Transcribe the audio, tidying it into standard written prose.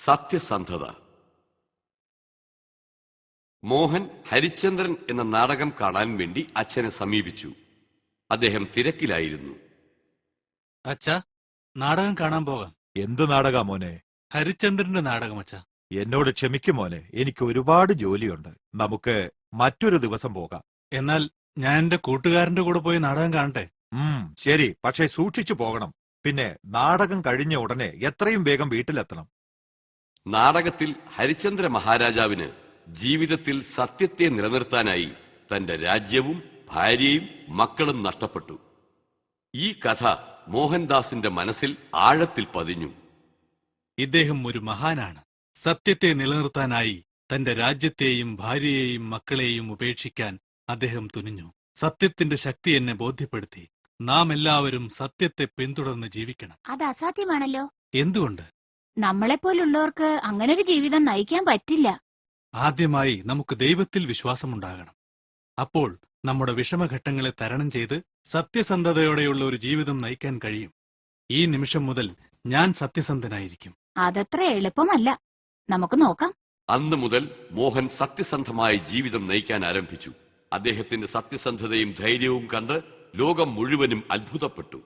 സത്യസന്ധത. മോഹൻ ഹരിശ്ചന്ദ്രൻ എന്ന നാടകം കാണാൻ വേണ്ടി അച്ഛനെ സമീപിച്ചു. അദ്ദേഹം തിരക്കിലായിരുന്നു. അച്ഛാ, നാടകം കാണാൻ പോകാം. എന്ത് നാടകാ മോനെ? ഹരിശ്ചന്ദ്രന്റെ നാടകം അച്ഛാ. എന്നോട് ക്ഷമിക്കും മോനെ, എനിക്ക് ഒരുപാട് ജോലിയുണ്ട്. നമുക്ക് മറ്റൊരു ദിവസം പോകാം. എന്നാൽ ഞാൻ എന്റെ കൂട്ടുകാരന്റെ കൂടെ പോയി നാടകം കാണട്ടെ? ശരി, പക്ഷേ സൂക്ഷിച്ചു പോകണം. പിന്നെ നാടകം കഴിഞ്ഞ ഉടനെ എത്രയും വേഗം വീട്ടിലെത്തണം. നാടകത്തിൽ ഹരിശ്ചന്ദ്ര മഹാരാജാവിന് ജീവിതത്തിൽ സത്യത്തെ നിലനിർത്താനായി തന്റെ രാജ്യവും ഭാര്യയും മക്കളും നഷ്ടപ്പെട്ടു. ഈ കഥ മോഹൻദാസിന്റെ മനസ്സിൽ ആഴത്തിൽ പതിഞ്ഞു. ഇദ്ദേഹം ഒരു മഹാനാണ്. സത്യത്തെ നിലനിർത്താനായി തന്റെ രാജ്യത്തെയും ഭാര്യയെയും മക്കളെയും ഉപേക്ഷിക്കാൻ അദ്ദേഹം തുനിഞ്ഞു. സത്യത്തിന്റെ ശക്തി എന്നെ ബോധ്യപ്പെടുത്തി. നാം എല്ലാവരും സത്യത്തെ പിന്തുടർന്ന് ജീവിക്കണം. അത് അസാധ്യമാണല്ലോ. എന്തുകൊണ്ട്? നമ്മളെപ്പോലുള്ളവർക്ക് അങ്ങനൊരു ജീവിതം നയിക്കാൻ പറ്റില്ല. ആദ്യമായി നമുക്ക് ദൈവത്തിൽ വിശ്വാസമുണ്ടാകണം. അപ്പോൾ നമ്മുടെ വിഷമഘട്ടങ്ങളെ തരണം ചെയ്ത് സത്യസന്ധതയോടെയുള്ള ഒരു ജീവിതം നയിക്കാൻ കഴിയും. ഈ നിമിഷം മുതൽ ഞാൻ സത്യസന്ധനായിരിക്കും. അതത്ര എളുപ്പമല്ല. നമുക്ക് നോക്കാം. അന്നു മുതൽ മോഹൻ സത്യസന്ധമായ ജീവിതം നയിക്കാൻ ആരംഭിച്ചു. അദ്ദേഹത്തിന്റെ സത്യസന്ധതയും ധൈര്യവും കണ്ട് ലോകം മുഴുവനും അത്ഭുതപ്പെട്ടു.